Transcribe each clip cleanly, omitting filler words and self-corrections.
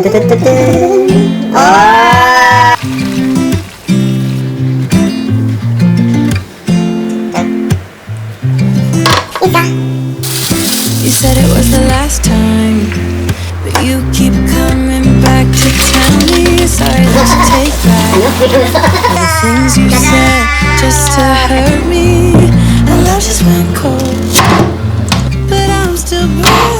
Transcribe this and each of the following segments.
뚜뚜뚜뚜. 아. You said it was the last time, but you keep coming back to tell me you're sorry that you take back all the things you said just to hurt me. And love just went cold, but I'm still burning.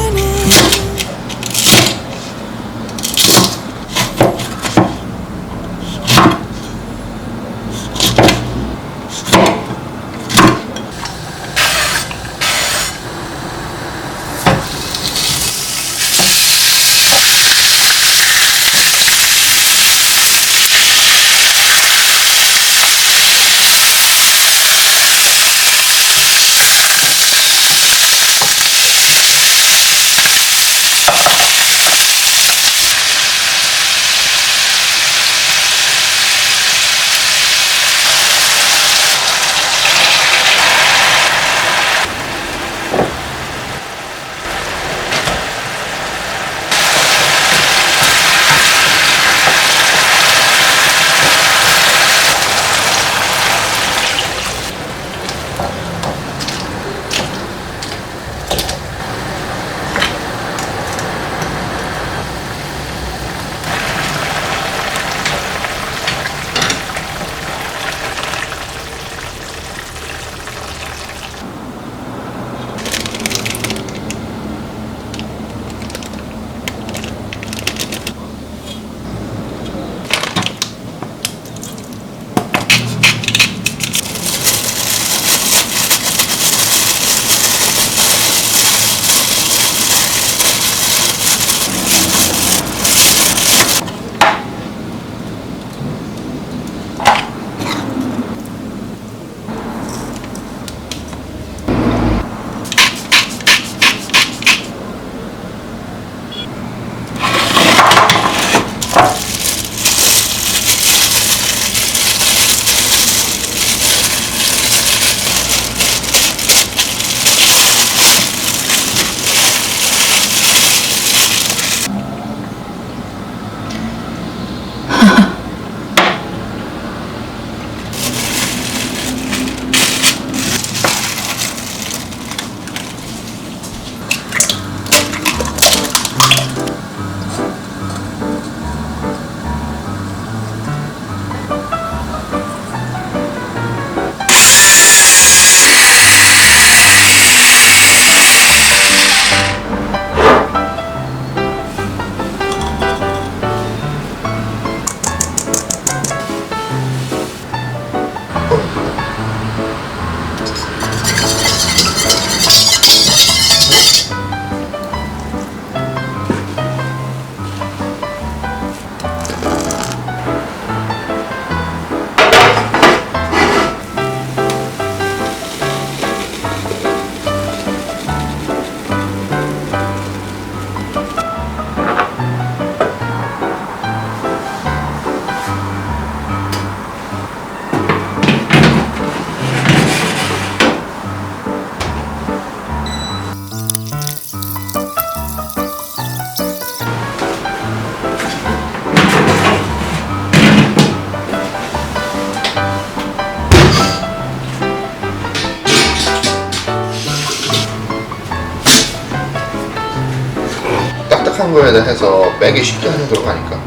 딱딱한 거에 대해서 빼기 쉽지 않게 들어가니까.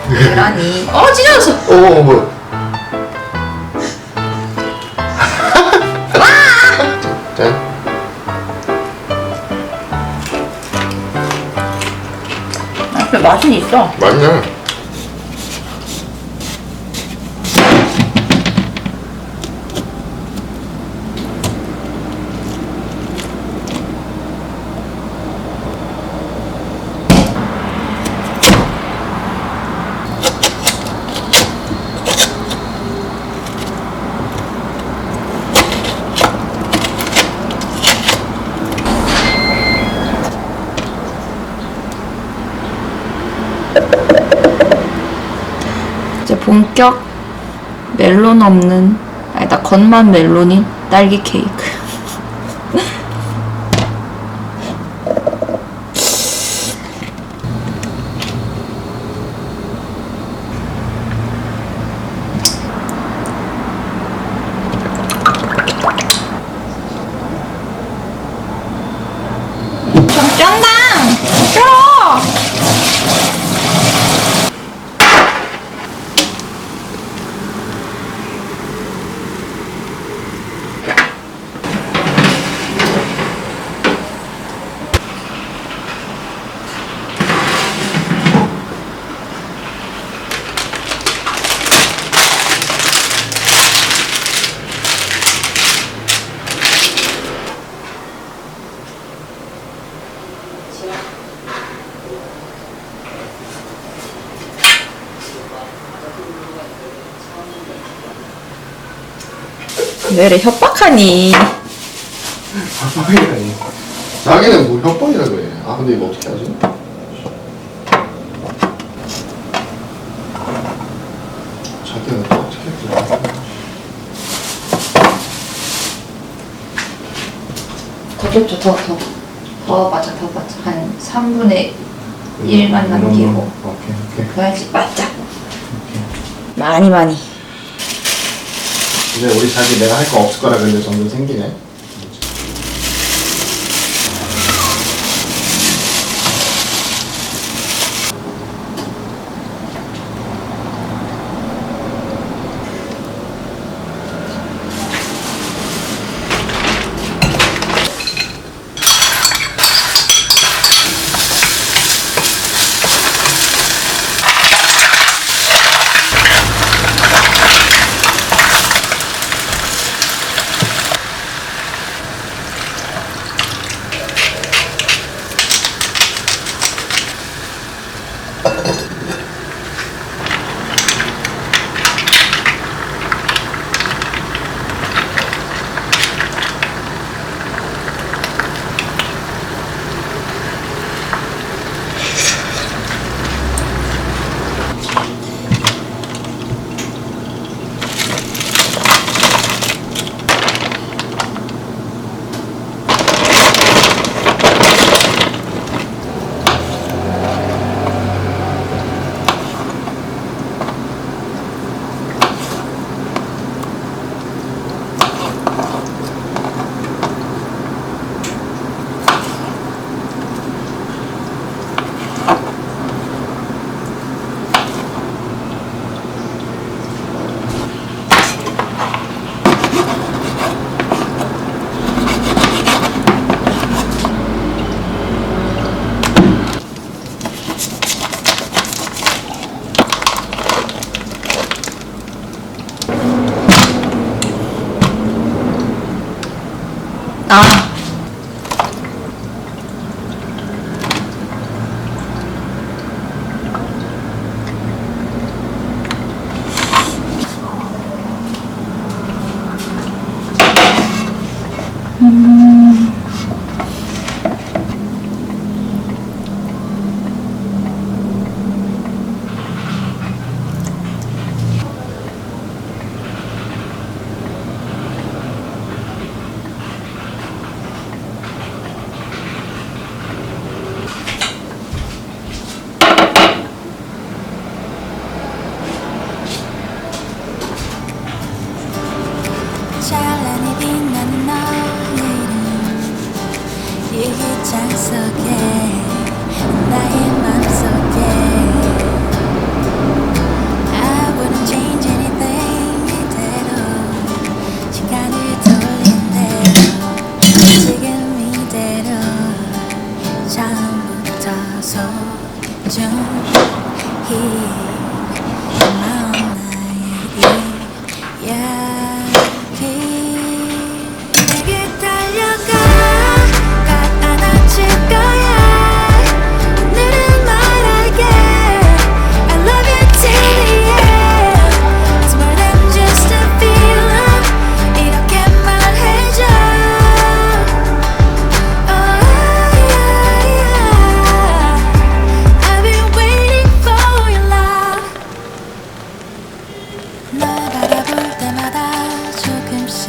계란이 찢어졌어. 뭐. 짠. 그 맛은 있어. 맛있네. 이제 본격 멜론 없는, 아니다, 겉만 멜론인 딸기 케이크. 왜 이래 협박하니? 협박이라니. 자기는 뭐 협박이라 그래. 아 근데 이거 어떻게 하지? 자기는 또 어떻게 했지? 더 줬죠, 더 맞아, 더 맞아. 한 3분의 1만 남기고. 오케이. 그래야지, 맞자. 많이. 이제 우리 자기 내가 할 거 없을 거라 그런데 점점 생기네. 아. 찬란히 빛나는 너의 이름 일기장 속에 나의 맘속에 I wouldn't change anything 이대로 시간을 돌린 대로 지금 이대로 처음부터 소중히 마음 나의 이야기 내게 달려가 꽉 안아줄 거야 오늘은 말할게 I love you till the end It's more than just a feeling 이렇게 말해줘 Oh yeah I've been waiting for your love 널 바라볼 때마다 조금씩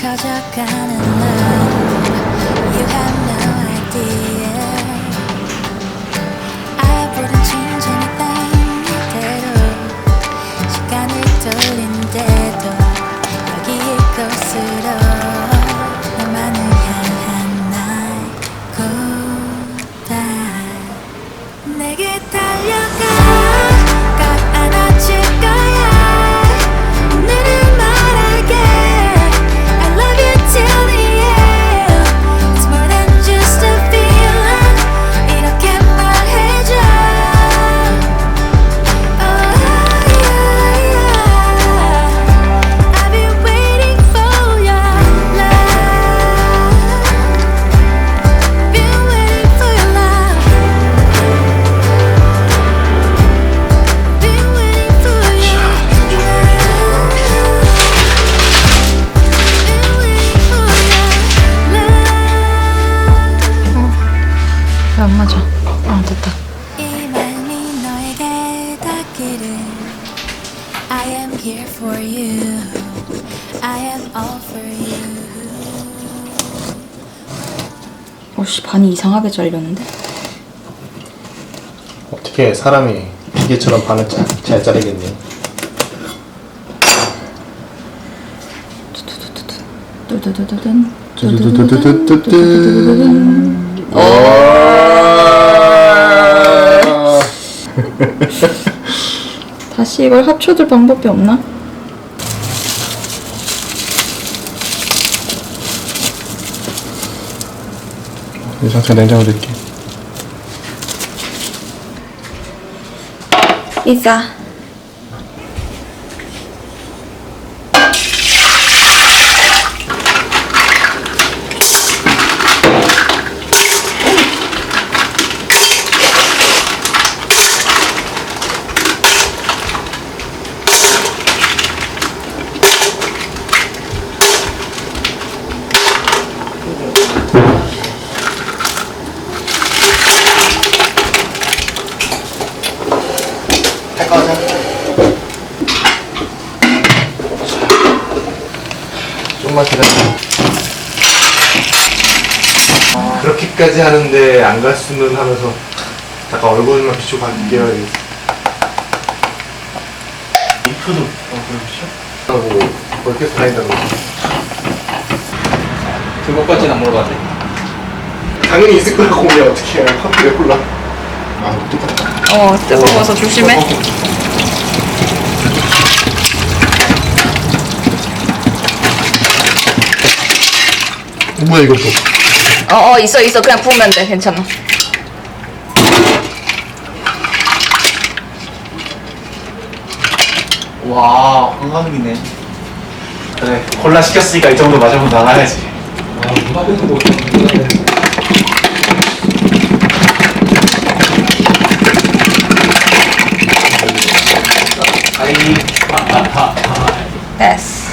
커져가는 love You have no idea I wouldn't change anything 이대로 시간을 돌린대도 여기 이곳으로 너만을 향한 나의 고단 내게 달려가 꽉 안아줄 거야 오늘은 말할게 I love you till the end It's more than just a feeling 왜 안 맞아? 됐다. 이 맘이 너에게 닿기를 I am here for you I am all for you 오씨, 반이 이상하게 잘렸는데? 어떻게 사람이 기계처럼 반을 잘 자르겠니? 두두두두둔. 두두두두두두두둔. 다시 이걸 합쳐줄 방법이 없나? 이 상태 냉장고 넣을게. 이자. 좀만 기다려. 그렇게까지 하는데 안 갔으면 하면서 잠깐 얼굴만 비추고 갈게요. 이표도 그렇죠? 하고 그렇게 다닌다고. 그것까지는 안 물어봤네. 당연히 있을 거라고 보면 어떻게 해요? 커피를 골라. 뜨거워서 조심해. 뭐야 이것도? 있어. 그냥 부으면 돼. 괜찮아. 와, 한강이네. 그래, 콜라 시켰으니까 이 정도 마셔보고 나가야지. 됐어.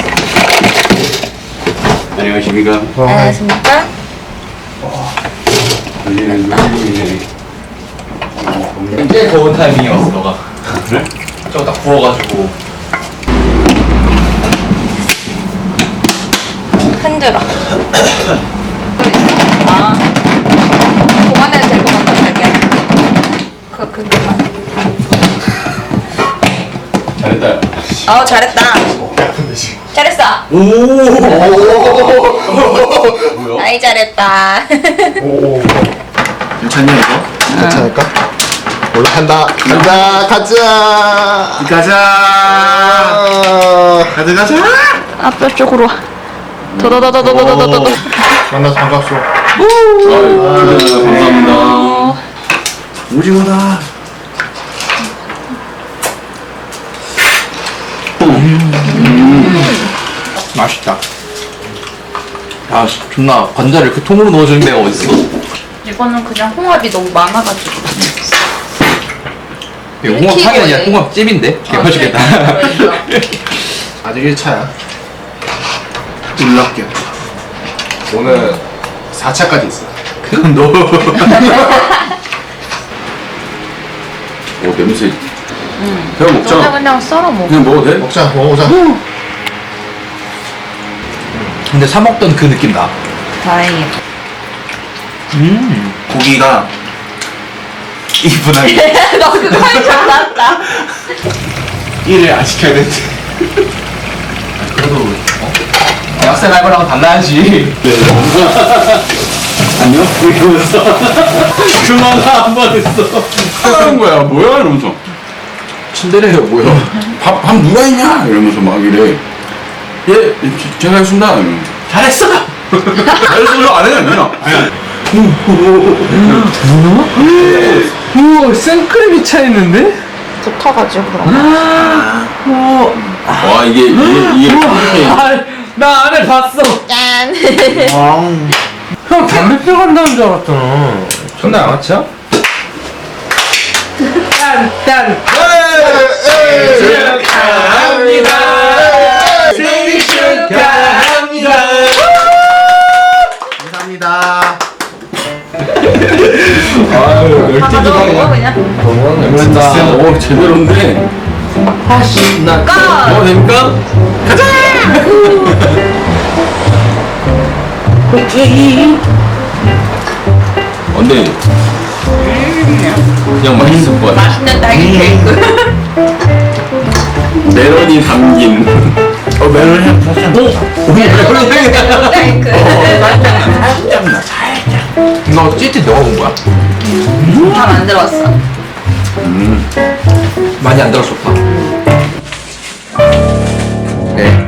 안녕하십니까. 안녕하십니까? 꽤 더운 타이밍에 왔어, 너가. 그래? 저거 딱 부어가지고. 흔들어. 그만해도 될 것 같아, 자기야. 그만. 잘했다. 잘했다. 아픈데 지금. 잘했어. 뭐야? 아이, 잘했다. 오. 괜찮냐, 이거? 괜찮을까? 올라간다. 가자. 가자! 가자! 앞뼈 쪽으로 와. 더더더더더더더더. 만나서 반갑소. 아유, 감사합니다. 오징어다. 맛있다. 야, 존나 관자를 그 통으로 넣어주는 데가 어딨어? 이거는 그냥 홍합이 너무 많아가지고. 이거 홍합탕이 아니라 홍합찜인데? 개맛있겠다. 아직 1차야. 놀랍게. 오늘 4차까지 있어. 그럼 너. 오, 냄새. 그냥 먹자. 그냥 썰어 먹어. 그냥 먹어도 돼? 먹자. 먹어보자. 근데 사 먹던 그 느낌 나. 다행이다. 고기가 이분하게 너 그거 할 줄 알았다. 일을 안 시켜야 되는데. 그래도 대학생 할거랑은 달라야지. 안녕? 이러면서. 그만하 한번 했어. 하는 거야. 뭐야? 이러면서. 침대래요 뭐야? 밥 누가 했냐? 이러면서 막 이래. 예, 제가 했습니다. 이러면서. 잘했어. 잘했어요. 안 해요. 그냥. 우와 생크림이 차 있는데? 붙어가지고 그런 거. 와, 이게 이렇게. 나 안에 봤어. 짠. 형 담배 피러 간다는 줄 알았잖아. 존나 양아치야? 딴. 축하합니다. 생일 축하합니다. 감사합니다. 그런다. 오 제대로인데. 아씨 나. 뭐 됩니까? 언니 그냥 맛있을 것 같아. 맛있는 딸기 케이크. 메론이 담긴 메론 향 살짝 케이크. 살짝 나 살짝. 너 찌릿 너가 본 거야? 잘안 들었어. 많이 안 들었었다. 네.